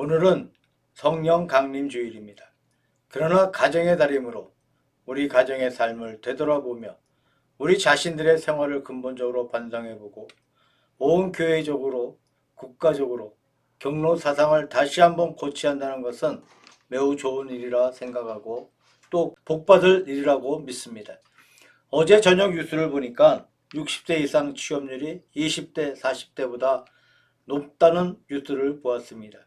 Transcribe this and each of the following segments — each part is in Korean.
오늘은 성령 강림 주일입니다. 그러나 가정의 달이므로 우리 가정의 삶을 되돌아보며 우리 자신들의 생활을 근본적으로 반성해보고 온 교회적으로 국가적으로 경로 사상을 다시 한번 고쳐야 한다는 것은 매우 좋은 일이라 생각하고 또 복받을 일이라고 믿습니다. 어제 저녁 뉴스를 보니까 60대 이상 취업률이 20대, 40대보다 높다는 뉴스를 보았습니다.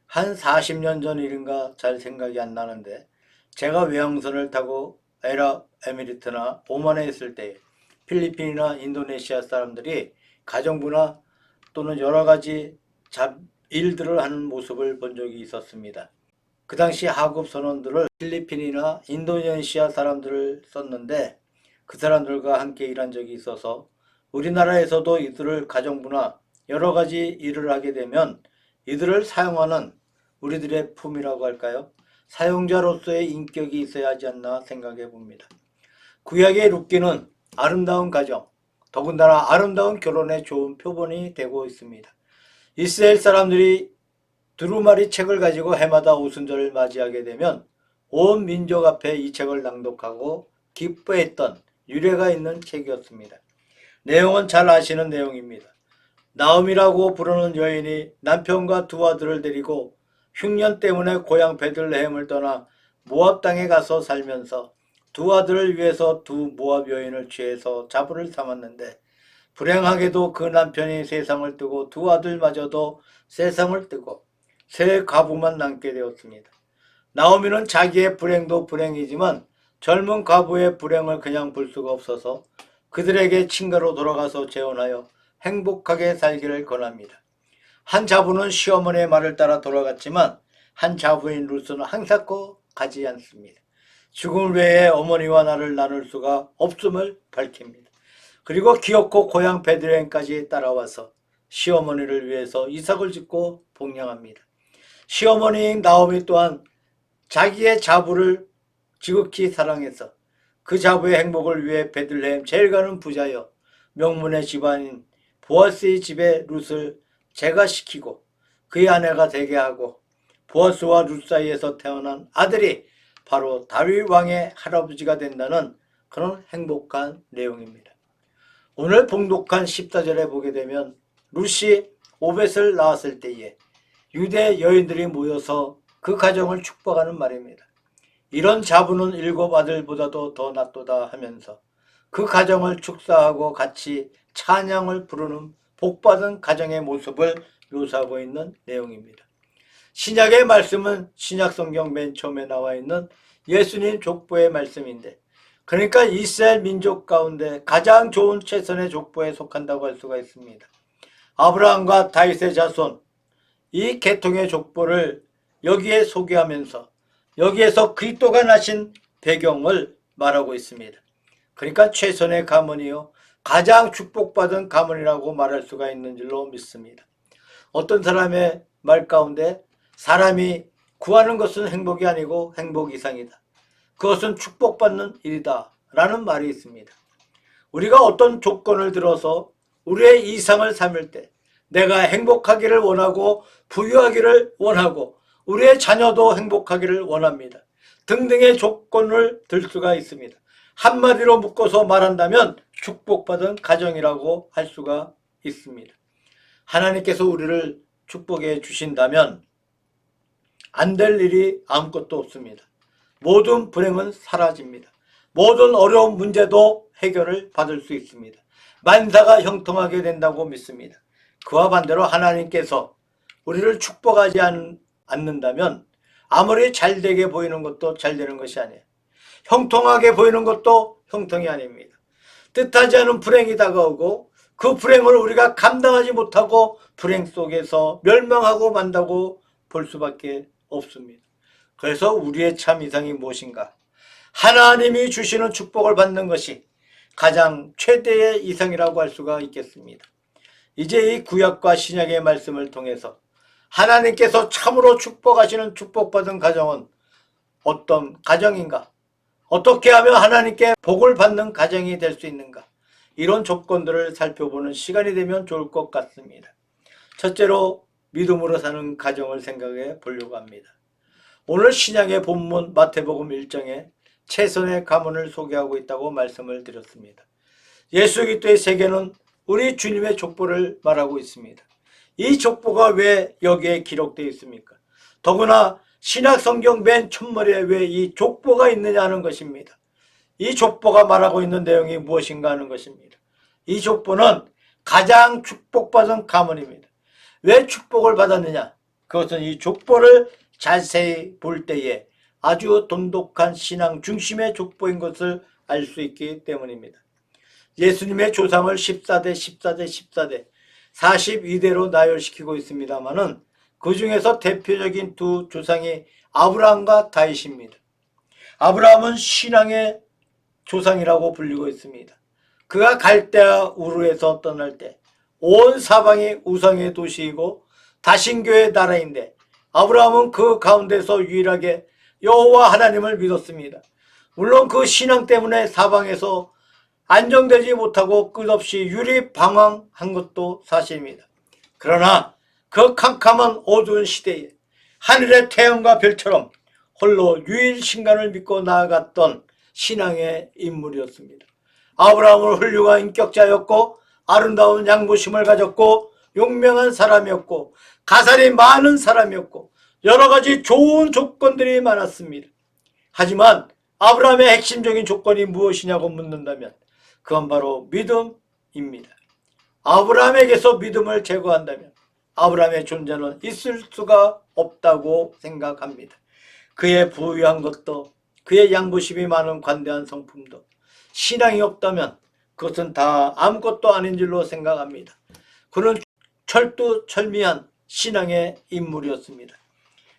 한 40년 전 일인가 잘 생각이 안 나는데 제가 외항선을 타고 아랍에미리트나 오만에 있을 때 필리핀이나 인도네시아 사람들이 가정부나 또는 여러 가지 일들을 하는 모습을 본 적이 있었습니다. 그 당시 하급 선원들을 필리핀이나 인도네시아 사람들을 썼는데 그 사람들과 함께 일한 적이 있어서 우리나라에서도 이들을 가정부나 여러 가지 일을 하게 되면 이들을 사용하는 우리들의 품이라고 할까요? 사용자로서의 인격이 있어야 하지 않나 생각해 봅니다. 구약의 룻기는 아름다운 가정, 더군다나 아름다운 결혼의 좋은 표본이 되고 있습니다. 이스라엘 사람들이 두루마리 책을 가지고 해마다 오순절을 맞이하게 되면 온 민족 앞에 이 책을 낭독하고 기뻐했던 유래가 있는 책이었습니다. 내용은 잘 아시는 내용입니다. 나옴이라고 부르는 여인이 남편과 두 아들을 데리고 흉년 때문에 고향 베들레헴을 떠나 모압 땅에 가서 살면서 두 아들을 위해서 두 모압 여인을 취해서 자부를 삼았는데 불행하게도 그 남편이 세상을 뜨고 두 아들마저도 세상을 뜨고 세 과부만 남게 되었습니다. 나오미는 자기의 불행도 불행이지만 젊은 과부의 불행을 그냥 볼 수가 없어서 그들에게 친가로 돌아가서 재혼하여 행복하게 살기를 권합니다. 한 자부는 시어머니의 말을 따라 돌아갔지만 한 자부인 루스는 항상 가지 않습니다. 죽음 외에 어머니와 나를 나눌 수가 없음을 밝힙니다. 그리고 기어코 고향 베들레헴까지 따라와서 시어머니를 위해서 이삭을 짓고 봉양합니다. 시어머니인 나오미 또한 자기의 자부를 지극히 사랑해서 그 자부의 행복을 위해 베들레헴 제일 가는 부자여 명문의 집안인 보아스의 집에 룻을 제가시키고 그의 아내가 되게 하고 보아스와 룻 사이에서 태어난 아들이 바로 다윗 왕의 할아버지가 된다는 그런 행복한 내용입니다. 오늘 봉독한 14절에 보게 되면 룻이 오벳을 낳았을 때에 유대 여인들이 모여서 그 가정을 축복하는 말입니다. 이런 자부는 7 아들보다도 더 낫도다 하면서 그 가정을 축사하고 같이 찬양을 부르는 복받은 가정의 모습을 묘사하고 있는 내용입니다. 신약의 말씀은 신약성경 맨 처음에 나와 있는 예수님 족보의 말씀인데 그러니까 이스라엘 민족 가운데 가장 좋은 최선의 족보에 속한다고 할 수가 있습니다. 아브라함과 다윗의 자손 이 계통의 족보를 여기에 소개하면서 여기에서 그리스도가 나신 배경을 말하고 있습니다. 그러니까 최선의 가문이요 가장 축복받은 가문이라고 말할 수가 있는 줄로 믿습니다. 어떤 사람의 말 가운데 사람이 구하는 것은 행복이 아니고 행복 이상이다. 그것은 축복받는 일이다 라는 말이 있습니다. 우리가 어떤 조건을 들어서 우리의 이상을 삼을 때 내가 행복하기를 원하고 부유하기를 원하고 우리의 자녀도 행복하기를 원합니다. 등등의 조건을 들 수가 있습니다. 한마디로 묶어서 말한다면 축복받은 가정이라고 할 수가 있습니다. 하나님께서 우리를 축복해 주신다면 안 될 일이 아무것도 없습니다. 모든 불행은 사라집니다. 모든 어려운 문제도 해결을 받을 수 있습니다. 만사가 형통하게 된다고 믿습니다. 그와 반대로 하나님께서 우리를 축복하지 않는다면 아무리 잘되게 보이는 것도 잘되는 것이 아니에요. 형통하게 보이는 것도 형통이 아닙니다. 뜻하지 않은 불행이 다가오고 그 불행을 우리가 감당하지 못하고 불행 속에서 멸망하고 만다고 볼 수밖에 없습니다. 그래서 우리의 참 이상이 무엇인가? 하나님이 주시는 축복을 받는 것이 가장 최대의 이상이라고 할 수가 있겠습니다. 이제 이 구약과 신약의 말씀을 통해서 하나님께서 참으로 축복하시는 축복받은 가정은 어떤 가정인가? 어떻게 하면 하나님께 복을 받는 가정이 될 수 있는가? 이런 조건들을 살펴보는 시간이 되면 좋을 것 같습니다. 첫째로 믿음으로 사는 가정을 생각해 보려고 합니다. 오늘 신약의 본문 마태복음 1장에 최선의 가문을 소개하고 있다고 말씀을 드렸습니다. 예수 그리스도의 세계는 우리 주님의 족보를 말하고 있습니다. 이 족보가 왜 여기에 기록되어 있습니까? 더구나 신약 성경 맨 첫머리에 왜 이 족보가 있느냐 하는 것입니다. 이 족보가 말하고 있는 내용이 무엇인가 하는 것입니다. 이 족보는 가장 축복받은 가문입니다. 왜 축복을 받았느냐? 그것은 이 족보를 자세히 볼 때에 아주 돈독한 신앙 중심의 족보인 것을 알 수 있기 때문입니다. 예수님의 조상을 14대, 14대, 14대, 42대로 나열시키고 있습니다만은 그 중에서 대표적인 두 조상이 아브라함과 다윗입니다. 아브라함은 신앙의 조상이라고 불리고 있습니다. 그가 갈대아 우르에서 떠날 때 온 사방이 우상의 도시이고 다신교의 나라인데 아브라함은 그 가운데서 유일하게 여호와 하나님을 믿었습니다. 물론 그 신앙 때문에 사방에서 안정되지 못하고 끝없이 유리방황한 것도 사실입니다. 그러나 그 캄캄한 어두운 시대에 하늘의 태양과 별처럼 홀로 유일신간을 믿고 나아갔던 신앙의 인물이었습니다. 아브라함은 훌륭한 인격자였고 아름다운 양보심을 가졌고 용맹한 사람이었고 가살이 많은 사람이었고 여러 가지 좋은 조건들이 많았습니다. 하지만 아브라함의 핵심적인 조건이 무엇이냐고 묻는다면 그건 바로 믿음입니다. 아브라함에게서 믿음을 제거한다면 아브라함의 존재는 있을 수가 없다고 생각합니다. 그의 부유한 것도 그의 양보심이 많은 관대한 성품도 신앙이 없다면 그것은 다 아무것도 아닌 줄로 생각합니다. 그는 철두철미한 신앙의 인물이었습니다.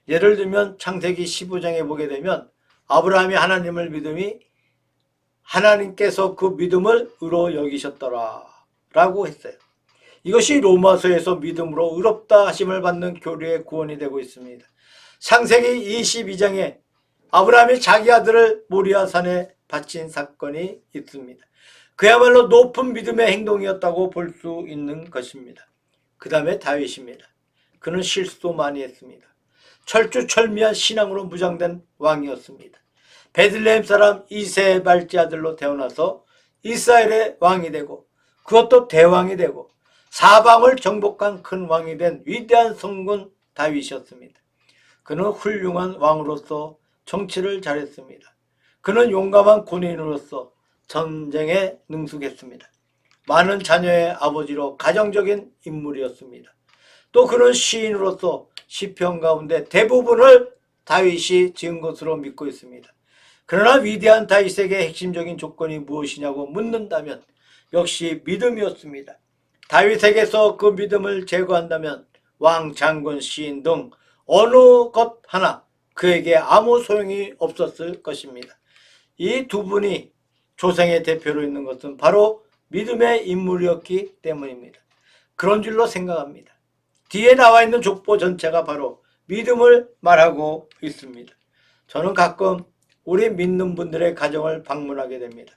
예를 들면 창세기 15장에 보게 되면 아브라함이 하나님을 믿음이 하나님께서 그 믿음을 의로 여기셨더라 라고 했어요. 이것이 로마서에서 믿음으로 의롭다 하심을 받는 교리의 구원이 되고 있습니다. 창세기 22장에 아브라함이 자기 아들을 모리아산에 바친 사건이 있습니다. 그야말로 높은 믿음의 행동이었다고 볼 수 있는 것입니다. 그 다음에 다윗입니다. 그는 실수도 많이 했습니다. 철두철미한 신앙으로 무장된 왕이었습니다. 베들레헴 사람 이새의 발제 아들로 태어나서 이스라엘의 왕이 되고 그것도 대왕이 되고 사방을 정복한 큰 왕이 된 위대한 성군 다윗이었습니다. 그는 훌륭한 왕으로서 정치를 잘했습니다. 그는 용감한 군인으로서 전쟁에 능숙했습니다. 많은 자녀의 아버지로 가정적인 인물이었습니다. 또 그는 시인으로서 시편 가운데 대부분을 다윗이 지은 것으로 믿고 있습니다. 그러나 위대한 다윗에게 핵심적인 조건이 무엇이냐고 묻는다면 역시 믿음이었습니다. 다윗에게서 그 믿음을 제거한다면 왕, 장군, 시인 등 어느 것 하나 그에게 아무 소용이 없었을 것입니다. 이 두 분이 조상의 대표로 있는 것은 바로 믿음의 인물이었기 때문입니다. 그런 줄로 생각합니다. 뒤에 나와 있는 족보 전체가 바로 믿음을 말하고 있습니다. 저는 가끔 우리 믿는 분들의 가정을 방문하게 됩니다.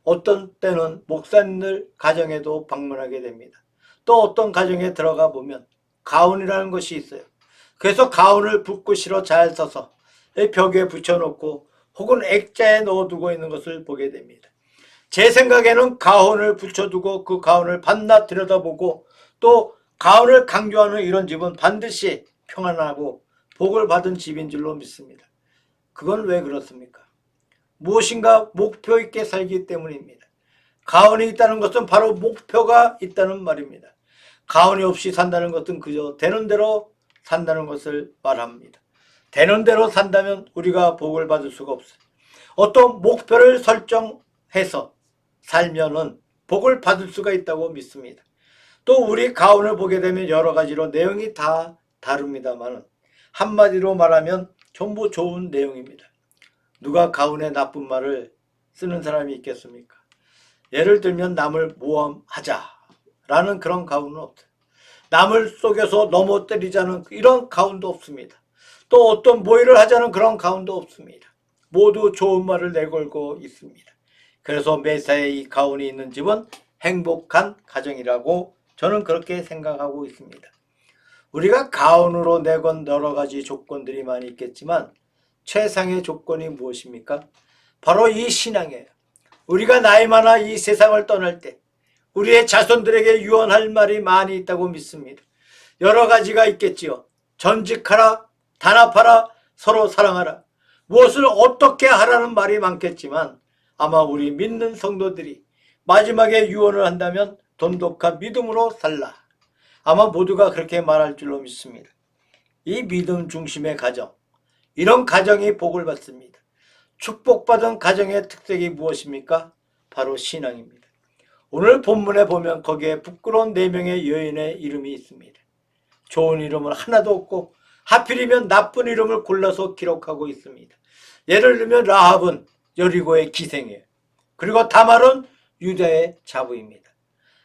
어떤 때는 목사님들 가정에도 방문하게 됩니다. 또 어떤 가정에 들어가 보면 가훈이라는 것이 있어요. 그래서 가훈을 붓글씨로 잘 써서 벽에 붙여놓고 혹은 액자에 넣어두고 있는 것을 보게 됩니다. 제 생각에는 가훈을 붙여두고 그 가훈을 밤낮 들여다보고 또 가훈을 강조하는 이런 집은 반드시 평안하고 복을 받은 집인 줄로 믿습니다. 그건 왜 그렇습니까? 무엇인가 목표 있게 살기 때문입니다. 가훈이 있다는 것은 바로 목표가 있다는 말입니다. 가훈이 없이 산다는 것은 그저 되는 대로 산다는 것을 말합니다. 되는 대로 산다면 우리가 복을 받을 수가 없어요. 어떤 목표를 설정해서 살면은 복을 받을 수가 있다고 믿습니다. 또 우리 가훈을 보게 되면 여러 가지로 내용이 다 다릅니다만 한마디로 말하면 전부 좋은 내용입니다. 누가 가훈에 나쁜 말을 쓰는 사람이 있겠습니까? 예를 들면 남을 모함하자라는 그런 가훈은 없어요. 남을 속여서 넘어뜨리자는 이런 가훈도 없습니다. 또 어떤 모의를 하자는 그런 가훈도 없습니다. 모두 좋은 말을 내걸고 있습니다. 그래서 매사에 이 가훈이 있는 집은 행복한 가정이라고 저는 그렇게 생각하고 있습니다. 우리가 가언으로 내건 여러 가지 조건들이 많이 있겠지만 최상의 조건이 무엇입니까? 바로 이 신앙이에요. 우리가 나이 많아 이 세상을 떠날 때 우리의 자손들에게 유언할 말이 많이 있다고 믿습니다. 여러 가지가 있겠지요. 전직하라, 단합하라, 서로 사랑하라. 무엇을 어떻게 하라는 말이 많겠지만 아마 우리 믿는 성도들이 마지막에 유언을 한다면 돈독한 믿음으로 살라. 아마 모두가 그렇게 말할 줄로 믿습니다. 이 믿음 중심의 가정, 이런 가정이 복을 받습니다. 축복받은 가정의 특색이 무엇입니까? 바로 신앙입니다. 오늘 본문에 보면 거기에 부끄러운 4명의 여인의 이름이 있습니다. 좋은 이름은 하나도 없고 하필이면 나쁜 이름을 골라서 기록하고 있습니다. 예를 들면 라합은 여리고의 기생이에요. 그리고 다말은 유다의 자부입니다.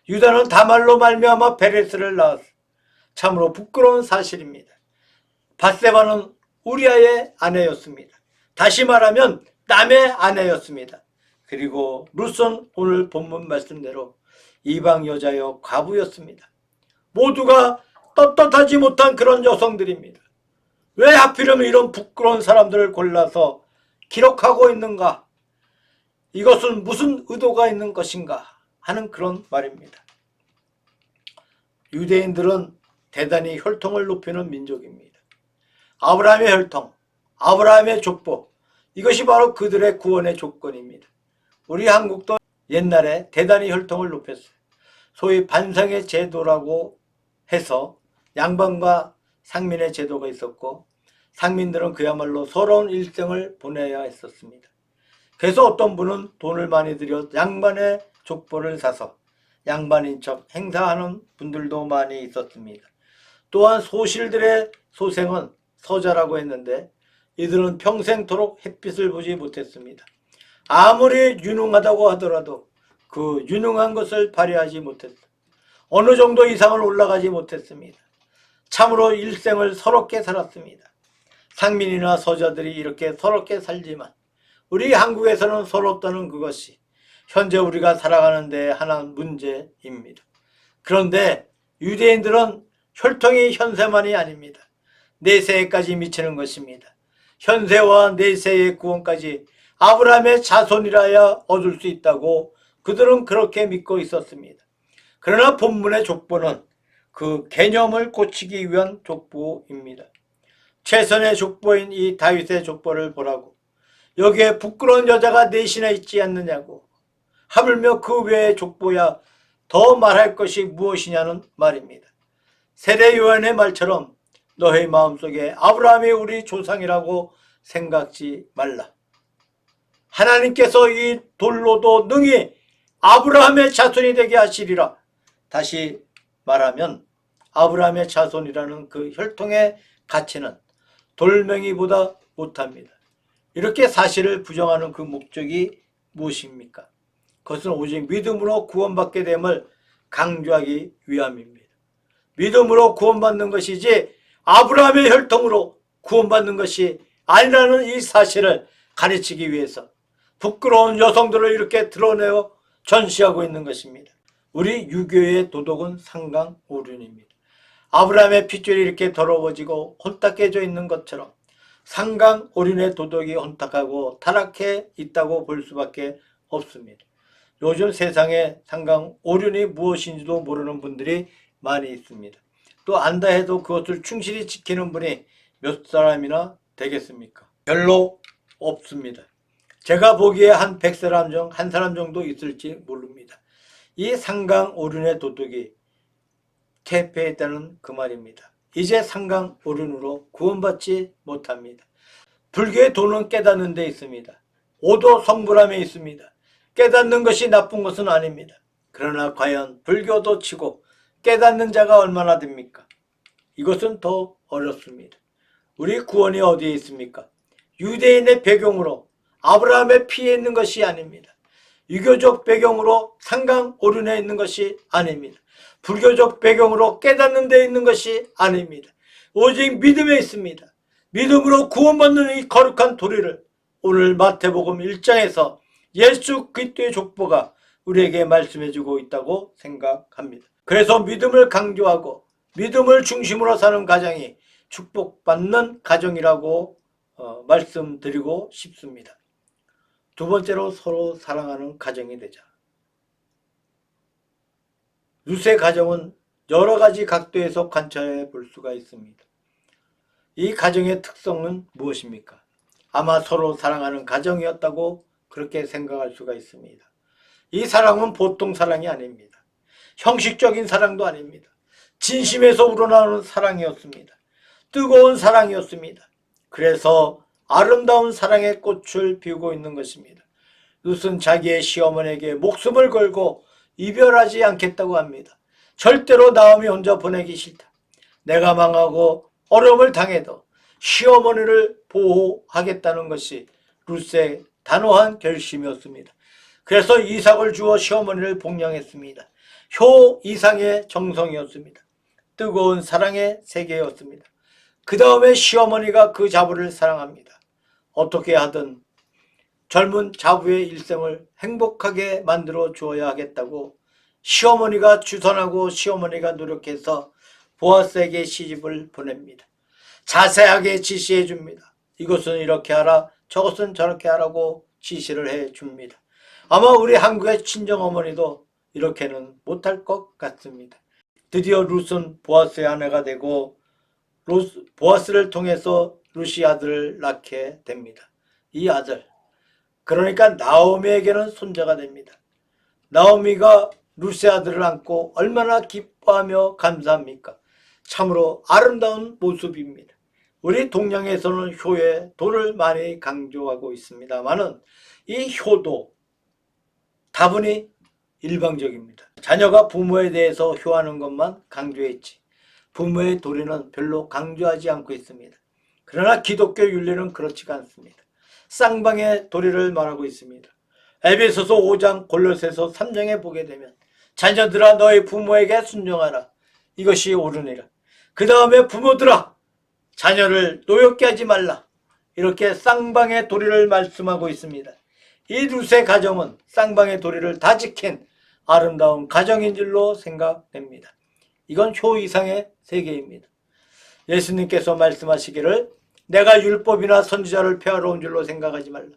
유다는 다말로 말미암아 베레스를 낳았어. 참으로 부끄러운 사실입니다. 밧세바는 우리아의 아내였습니다. 다시 말하면 남의 아내였습니다. 그리고 룻은 오늘 본문 말씀대로 이방 여자여 과부였습니다. 모두가 떳떳하지 못한 그런 여성들입니다. 왜 하필이면 이런 부끄러운 사람들을 골라서 기록하고 있는가? 이것은 무슨 의도가 있는 것인가 하는 그런 말입니다. 유대인들은 대단히 혈통을 높이는 민족입니다. 아브라함의 혈통, 아브라함의 족보, 이것이 바로 그들의 구원의 조건입니다. 우리 한국도 옛날에 대단히 혈통을 높였어요. 소위 반상의 제도라고 해서 양반과 상민의 제도가 있었고 상민들은 그야말로 서러운 일생을 보내야 했었습니다. 그래서 어떤 분은 돈을 많이 들여 양반의 족보를 사서 양반인 척 행사하는 분들도 많이 있었습니다. 또한 소실들의 소생은 서자라고 했는데 이들은 평생토록 햇빛을 보지 못했습니다. 아무리 유능하다고 하더라도 그 유능한 것을 발휘하지 못했어요. 어느 정도 이상을 올라가지 못했습니다. 참으로 일생을 서럽게 살았습니다. 상민이나 서자들이 이렇게 서럽게 살지만 우리 한국에서는 서럽다는 그것이 현재 우리가 살아가는 데 하나 문제입니다. 그런데 유대인들은 혈통이 현세만이 아닙니다. 내세에까지 미치는 것입니다. 현세와 내세의 구원까지 아브라함의 자손이라야 얻을 수 있다고 그들은 그렇게 믿고 있었습니다. 그러나 본문의 족보는 그 개념을 고치기 위한 족보입니다. 최선의 족보인 이 다윗의 족보를 보라고. 여기에 부끄러운 여자가 넷이나 있지 않느냐고. 하물며 그 외의 족보야 더 말할 것이 무엇이냐는 말입니다. 세례 요한의 말처럼 너의 마음속에 아브라함이 우리 조상이라고 생각지 말라. 하나님께서 이 돌로도 능히 아브라함의 자손이 되게 하시리라. 다시 말하면 아브라함의 자손이라는 그 혈통의 가치는 돌멩이보다 못합니다. 이렇게 사실을 부정하는 그 목적이 무엇입니까? 그것은 오직 믿음으로 구원받게 됨을 강조하기 위함입니다. 믿음으로 구원받는 것이지 아브라함의 혈통으로 구원받는 것이 아니라는 이 사실을 가르치기 위해서 부끄러운 여성들을 이렇게 드러내어 전시하고 있는 것입니다. 우리 유교의 도덕은 상강오륜입니다. 아브라함의 핏줄이 이렇게 더러워지고 혼탁해져 있는 것처럼 상강오륜의 도덕이 혼탁하고 타락해 있다고 볼 수밖에 없습니다. 요즘 세상에 상강오륜이 무엇인지도 모르는 분들이 많이 있습니다. 또 안다 해도 그것을 충실히 지키는 분이 몇 사람이나 되겠습니까? 별로 없습니다. 제가 보기에 한 100사람 중 한 사람 정도 있을지 모릅니다. 이 상강오륜의 도덕이 퇴폐했다는 그 말입니다. 이제 상강오륜으로 구원받지 못합니다. 불교의 도는 깨닫는 데 있습니다. 오도 성불함에 있습니다. 깨닫는 것이 나쁜 것은 아닙니다. 그러나 과연 불교도 치고 깨닫는 자가 얼마나 됩니까? 이것은 더 어렵습니다. 우리 구원이 어디에 있습니까? 유대인의 배경으로 아브라함의 피에 있는 것이 아닙니다. 유교적 배경으로 상강오륜에 있는 것이 아닙니다. 불교적 배경으로 깨닫는 데 있는 것이 아닙니다. 오직 믿음에 있습니다. 믿음으로 구원받는 이 거룩한 도리를 오늘 마태복음 1장에서 예수 그리스도의 족보가 우리에게 말씀해주고 있다고 생각합니다. 그래서 믿음을 강조하고 믿음을 중심으로 사는 가정이 축복받는 가정이라고 말씀드리고 싶습니다. 두 번째로 서로 사랑하는 가정이 되자. 룻의 가정은 여러 가지 각도에서 관찰해 볼 수가 있습니다. 이 가정의 특성은 무엇입니까? 아마 서로 사랑하는 가정이었다고 그렇게 생각할 수가 있습니다. 이 사랑은 보통 사랑이 아닙니다. 형식적인 사랑도 아닙니다. 진심에서 우러나오는 사랑이었습니다. 뜨거운 사랑이었습니다. 그래서 아름다운 사랑의 꽃을 피우고 있는 것입니다. 룻은 자기의 시어머니에게 목숨을 걸고 이별하지 않겠다고 합니다. 절대로 나오미 혼자 보내기 싫다. 내가 망하고 어려움을 당해도 시어머니를 보호하겠다는 것이 룻의 단호한 결심이었습니다. 그래서 이삭을 주어 시어머니를 복양했습니다. 효 이상의 정성이었습니다. 뜨거운 사랑의 세계였습니다. 그 다음에 시어머니가 그 자부를 사랑합니다. 어떻게 하든 젊은 자부의 일생을 행복하게 만들어 주어야 하겠다고 시어머니가 주선하고 시어머니가 노력해서 보아스에게 시집을 보냅니다. 자세하게 지시해 줍니다. 이것은 이렇게 하라, 저것은 저렇게 하라고 지시를 해 줍니다. 아마 우리 한국의 친정어머니도 이렇게는 못할 것 같습니다. 드디어 룻은 보아스의 아내가 되고 보아스를 통해서 룻이 아들을 낳게 됩니다. 이 아들, 그러니까 나오미에게는 손자가 됩니다. 나오미가 룻의 아들을 안고 얼마나 기뻐하며 감사합니까? 참으로 아름다운 모습입니다. 우리 동양에서는 효의 도를 많이 강조하고 있습니다만은 이 효도 다분히 일방적입니다. 자녀가 부모에 대해서 효하는 것만 강조했지 부모의 도리는 별로 강조하지 않고 있습니다. 그러나 기독교 윤리는 그렇지가 않습니다. 쌍방의 도리를 말하고 있습니다. 에베소서 5장 골로새서 3장에 보게 되면 자녀들아 너희 부모에게 순종하라. 이것이 옳으니라. 그 다음에 부모들아 자녀를 노엽게 하지 말라. 이렇게 쌍방의 도리를 말씀하고 있습니다. 이 룻의 가정은 쌍방의 도리를 다 지킨 아름다운 가정인 줄로 생각됩니다. 이건 효 이상의 세계입니다. 예수님께서 말씀하시기를 내가 율법이나 선지자를 폐하러 온 줄로 생각하지 말라.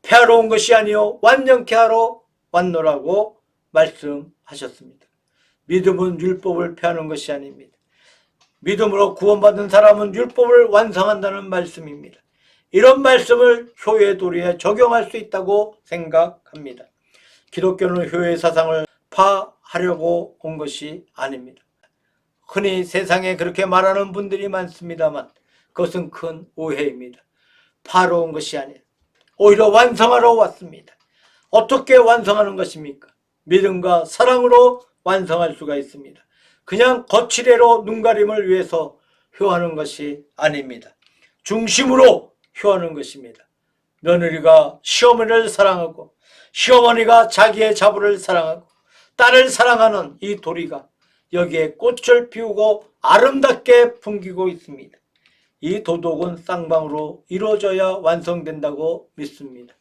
폐하러 온 것이 아니요 완전케 하러 왔노라고 말씀하셨습니다. 믿음은 율법을 폐하는 것이 아닙니다. 믿음으로 구원받은 사람은 율법을 완성한다는 말씀입니다. 이런 말씀을 효의 도리에 적용할 수 있다고 생각합니다. 기독교는 효의 사상을 파하려고 온 것이 아닙니다. 흔히 세상에 그렇게 말하는 분들이 많습니다만 그것은 큰 오해입니다. 파러 온 것이 아니라 오히려 완성하러 왔습니다. 어떻게 완성하는 것입니까? 믿음과 사랑으로 완성할 수가 있습니다. 그냥 거칠애로 눈가림을 위해서 효하는 것이 아닙니다. 중심으로 효하는 것입니다. 며느리가 시어머니를 사랑하고 시어머니가 자기의 자부를 사랑하고 딸을 사랑하는 이 도리가 여기에 꽃을 피우고 아름답게 풍기고 있습니다. 이 도덕은 쌍방으로 이루어져야 완성된다고 믿습니다.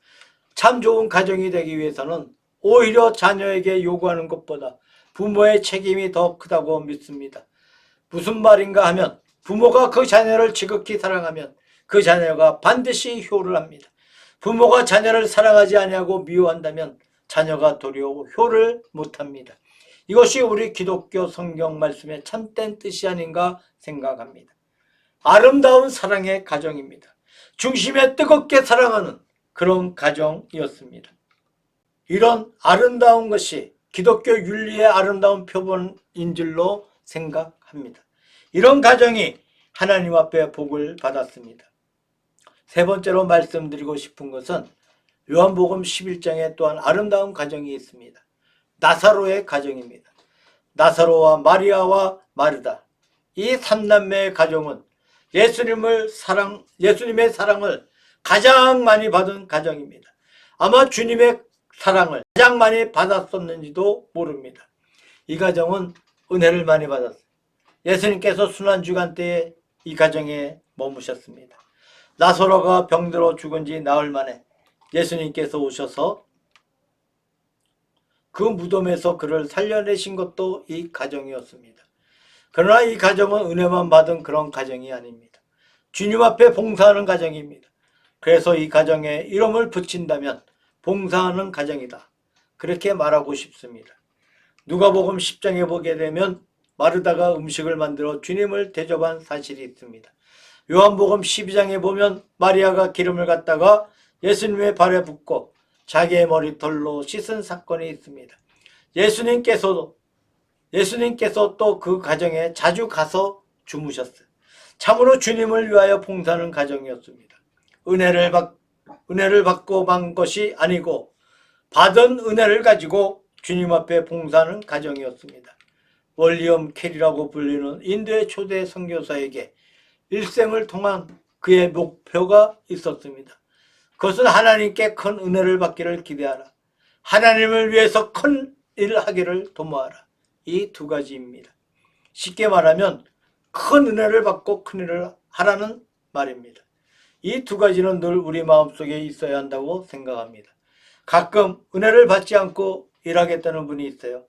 참 좋은 가정이 되기 위해서는 오히려 자녀에게 요구하는 것보다 부모의 책임이 더 크다고 믿습니다. 무슨 말인가 하면 부모가 그 자녀를 지극히 사랑하면 그 자녀가 반드시 효를 합니다. 부모가 자녀를 사랑하지 아니하고 미워한다면 자녀가 도리어 효를 못합니다. 이것이 우리 기독교 성경 말씀의 참된 뜻이 아닌가 생각합니다. 아름다운 사랑의 가정입니다. 중심에 뜨겁게 사랑하는 그런 가정이었습니다. 이런 아름다운 것이 기독교 윤리의 아름다운 표본인 줄로 생각합니다. 이런 가정이 하나님 앞에 복을 받았습니다. 세 번째로 말씀드리고 싶은 것은 요한복음 11장에 또한 아름다운 가정이 있습니다. 나사로의 가정입니다. 나사로와 마리아와 마르다, 이 삼남매의 가정은 예수님의 사랑을 가장 많이 받은 가정입니다. 아마 주님의 사랑을 가장 많이 받았었는지도 모릅니다. 이 가정은 은혜를 많이 받았어요. 예수님께서 순환주간 때에 이 가정에 머무셨습니다. 나사로가 병들어 죽은 지 나흘 만에 예수님께서 오셔서 그 무덤에서 그를 살려내신 것도 이 가정이었습니다. 그러나 이 가정은 은혜만 받은 그런 가정이 아닙니다. 주님 앞에 봉사하는 가정입니다. 그래서 이 가정에 이름을 붙인다면 봉사하는 가정이다. 그렇게 말하고 싶습니다. 누가복음 10장에 보게 되면 마르다가 음식을 만들어 주님을 대접한 사실이 있습니다. 요한복음 12장에 보면 마리아가 기름을 갖다가 예수님의 발에 붓고 자기의 머리털로 씻은 사건이 있습니다. 예수님께서 또 그 가정에 자주 가서 주무셨어요. 참으로 주님을 위하여 봉사하는 가정이었습니다. 은혜를 받고 만 것이 아니고 받은 은혜를 가지고 주님 앞에 봉사하는 가정이었습니다. 월리엄 캐리라고 불리는 인도의 초대 선교사에게 일생을 통한 그의 목표가 있었습니다. 그것은 하나님께 큰 은혜를 받기를 기대하라. 하나님을 위해서 큰 일을 하기를 도모하라. 이 두 가지입니다. 쉽게 말하면 큰 은혜를 받고 큰 일을 하라는 말입니다. 이 두 가지는 늘 우리 마음속에 있어야 한다고 생각합니다. 가끔 은혜를 받지 않고 일하겠다는 분이 있어요.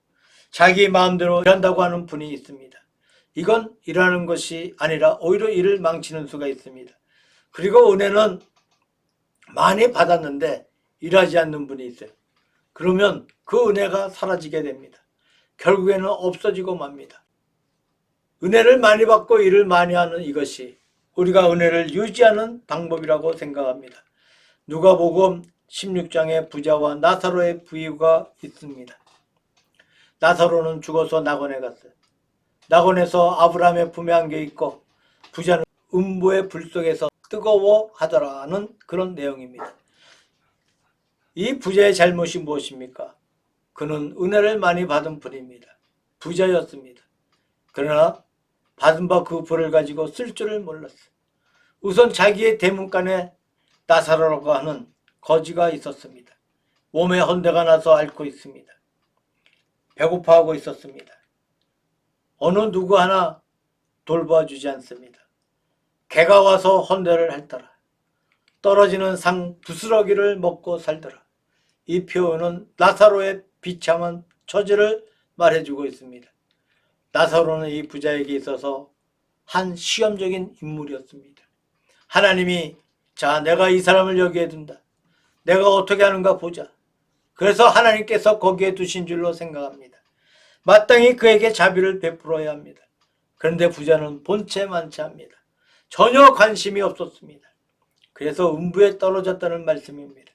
자기 마음대로 일한다고 하는 분이 있습니다. 이건 일하는 것이 아니라 오히려 일을 망치는 수가 있습니다. 그리고 은혜는 많이 받았는데 일하지 않는 분이 있어요. 그러면 그 은혜가 사라지게 됩니다. 결국에는 없어지고 맙니다. 은혜를 많이 받고 일을 많이 하는 이것이 우리가 은혜를 유지하는 방법이라고 생각합니다. 누가복음 16장에 부자와 나사로의 부유가 있습니다. 나사로는 죽어서 낙원에 갔어요. 낙원에서 아브라함의 품에 안겨 있고 부자는 음부의 불 속에서 뜨거워하더라는 그런 내용입니다. 이 부자의 잘못이 무엇입니까? 그는 은혜를 많이 받은 분입니다. 부자였습니다. 그러나 받은 바 그 부를 가지고 쓸 줄을 몰랐어요. 우선 자기의 대문간에 나사로라고 하는 거지가 있었습니다. 몸에 헌대가 나서 앓고 있습니다. 배고파하고 있었습니다. 어느 누구 하나 돌봐주지 않습니다. 개가 와서 헌대를 할더라. 떨어지는 상 부스러기를 먹고 살더라. 이 표현은 나사로의 비참한 처지를 말해주고 있습니다. 나사로는 이 부자에게 있어서 한 시험적인 인물이었습니다. 하나님이 자 내가 이 사람을 여기에 둔다. 내가 어떻게 하는가 보자. 그래서 하나님께서 거기에 두신 줄로 생각합니다. 마땅히 그에게 자비를 베풀어야 합니다. 그런데 부자는 본체만치합니다. 전혀 관심이 없었습니다. 그래서 음부에 떨어졌다는 말씀입니다.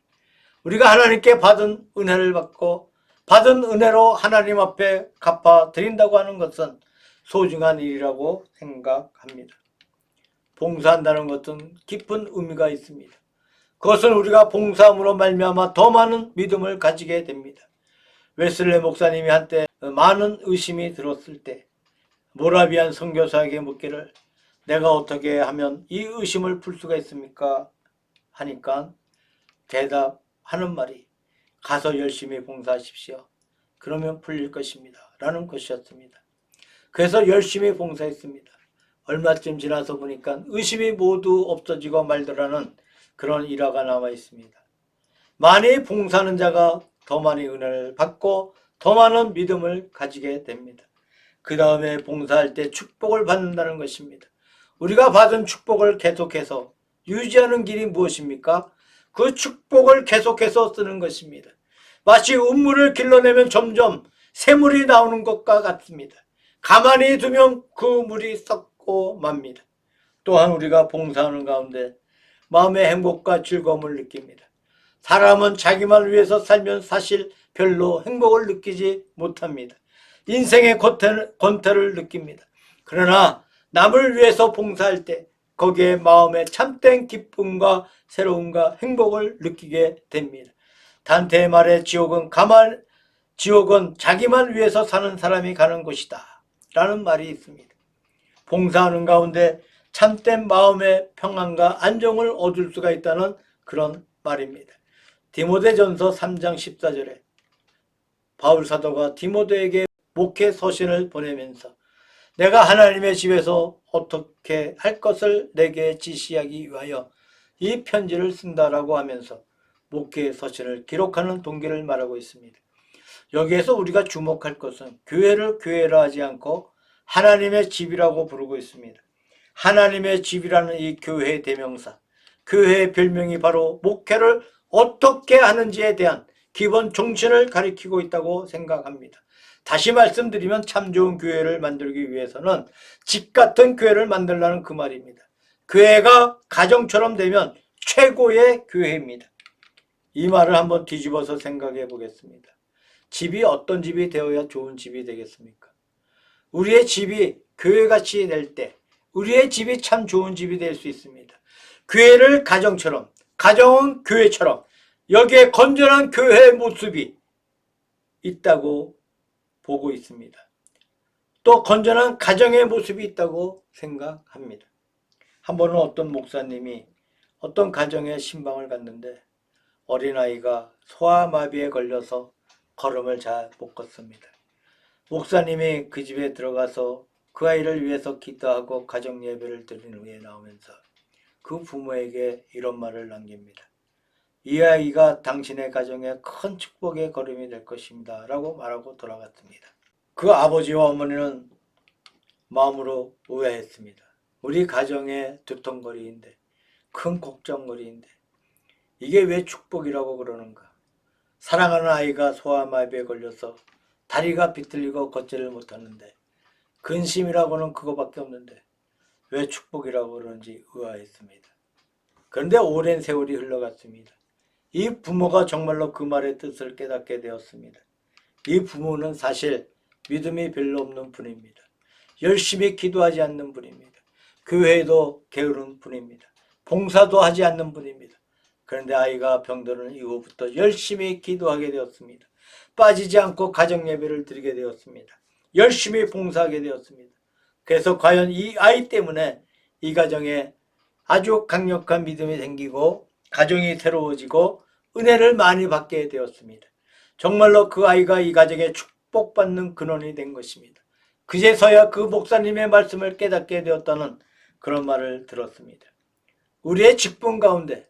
우리가 하나님께 받은 은혜를 받고 받은 은혜로 하나님 앞에 갚아 드린다고 하는 것은 소중한 일이라고 생각합니다. 봉사한다는 것은 깊은 의미가 있습니다. 그것은 우리가 봉사함으로 말미암아 더 많은 믿음을 가지게 됩니다. 웨슬레 목사님이 한때 많은 의심이 들었을 때 모라비안 선교사에게 묻기를 내가 어떻게 하면 이 의심을 풀 수가 있습니까? 하니까 대답하는 말이 가서 열심히 봉사하십시오. 그러면 풀릴 것입니다. 라는 것이었습니다. 그래서 열심히 봉사했습니다. 얼마쯤 지나서 보니까 의심이 모두 없어지고 말더라는 그런 일화가 남아 있습니다. 많이 봉사하는 자가 더 많이 은혜를 받고 더 많은 믿음을 가지게 됩니다. 그 다음에 봉사할 때 축복을 받는다는 것입니다. 우리가 받은 축복을 계속해서 유지하는 길이 무엇입니까? 그 축복을 계속해서 쓰는 것입니다. 마치 우물을 길러내면 점점 새물이 나오는 것과 같습니다. 가만히 두면 그 물이 썩고 맙니다. 또한 우리가 봉사하는 가운데 마음의 행복과 즐거움을 느낍니다. 사람은 자기만 위해서 살면 사실 별로 행복을 느끼지 못합니다. 인생의 권태를 느낍니다. 그러나 남을 위해서 봉사할 때 거기에 마음의 참된 기쁨과 새로움과 행복을 느끼게 됩니다. 단테의 말에 지옥은 자기만 위해서 사는 사람이 가는 곳이다 라는 말이 있습니다. 봉사하는 가운데 참된 마음의 평안과 안정을 얻을 수가 있다는 그런 말입니다. 디모데전서 3장 14절에 바울 사도가 디모데에게 목회 서신을 보내면서 내가 하나님의 집에서 어떻게 할 것을 내게 지시하기 위하여 이 편지를 쓴다라고 하면서 목회 서신을 기록하는 동기를 말하고 있습니다. 여기에서 우리가 주목할 것은 교회를 교회라 하지 않고 하나님의 집이라고 부르고 있습니다. 하나님의 집이라는 이 교회의 대명사, 교회의 별명이 바로 목회를 어떻게 하는지에 대한 기본 정신을 가리키고 있다고 생각합니다. 다시 말씀드리면 참 좋은 교회를 만들기 위해서는 집 같은 교회를 만들라는 그 말입니다. 교회가 가정처럼 되면 최고의 교회입니다. 이 말을 한번 뒤집어서 생각해 보겠습니다. 집이 어떤 집이 되어야 좋은 집이 되겠습니까? 우리의 집이 교회같이 될 때 우리의 집이 참 좋은 집이 될 수 있습니다. 교회를 가정처럼, 가정은 교회처럼 여기에 건전한 교회의 모습이 있다고 보고 있습니다. 또 건전한 가정의 모습이 있다고 생각합니다. 한 번은 어떤 목사님이 어떤 가정에 신방을 갔는데 어린아이가 소아마비에 걸려서 걸음을 잘 못 걷습니다. 목사님이 그 집에 들어가서 그 아이를 위해서 기도하고 가정 예배를 드린 후에 나오면서 그 부모에게 이런 말을 남깁니다. 이 아이가 당신의 가정에 큰 축복의 걸음이 될 것입니다 라고 말하고 돌아갔습니다. 그 아버지와 어머니는 마음으로 오해했습니다. 우리 가정의 두통거리인데, 큰 걱정거리인데 이게 왜 축복이라고 그러는가? 사랑하는 아이가 소아마비에 걸려서 다리가 비틀리고 걷지를 못하는데 근심이라고는 그거밖에 없는데 왜 축복이라고 그러는지 의아했습니다. 그런데 오랜 세월이 흘러갔습니다. 이 부모가 정말로 그 말의 뜻을 깨닫게 되었습니다. 이 부모는 사실 믿음이 별로 없는 분입니다. 열심히 기도하지 않는 분입니다. 교회도 게으른 분입니다. 봉사도 하지 않는 분입니다. 그런데 아이가 병드는 이후부터 열심히 기도하게 되었습니다. 빠지지 않고 가정예배를 드리게 되었습니다. 열심히 봉사하게 되었습니다. 그래서 과연 이 아이 때문에 이 가정에 아주 강력한 믿음이 생기고 가정이 새로워지고 은혜를 많이 받게 되었습니다. 정말로 그 아이가 이 가정에 축복받는 근원이 된 것입니다. 그제서야 그 목사님의 말씀을 깨닫게 되었다는 그런 말을 들었습니다. 우리의 직분 가운데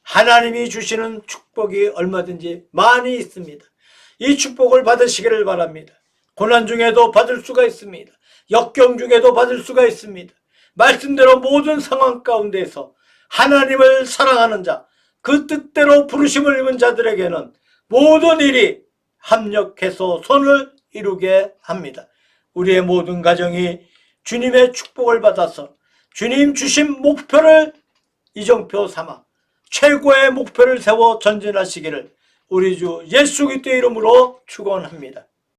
하나님이 주시는 축복이 얼마든지 많이 있습니다. 이 축복을 받으시기를 바랍니다. 고난 중에도 받을 수가 있습니다. 역경 중에도 받을 수가 있습니다. 말씀대로 모든 상황 가운데서 하나님을 사랑하는 자, 그 뜻대로 부르심을 입은 자들에게는 모든 일이 합력해서 손을 이루게 합니다. 우리의 모든 가정이 주님의 축복을 받아서 주님 주신 목표를 이정표 삼아 최고의 목표를 세워 전진하시기를 우리 주 예수 그리스도의 이름으로 축원합니다.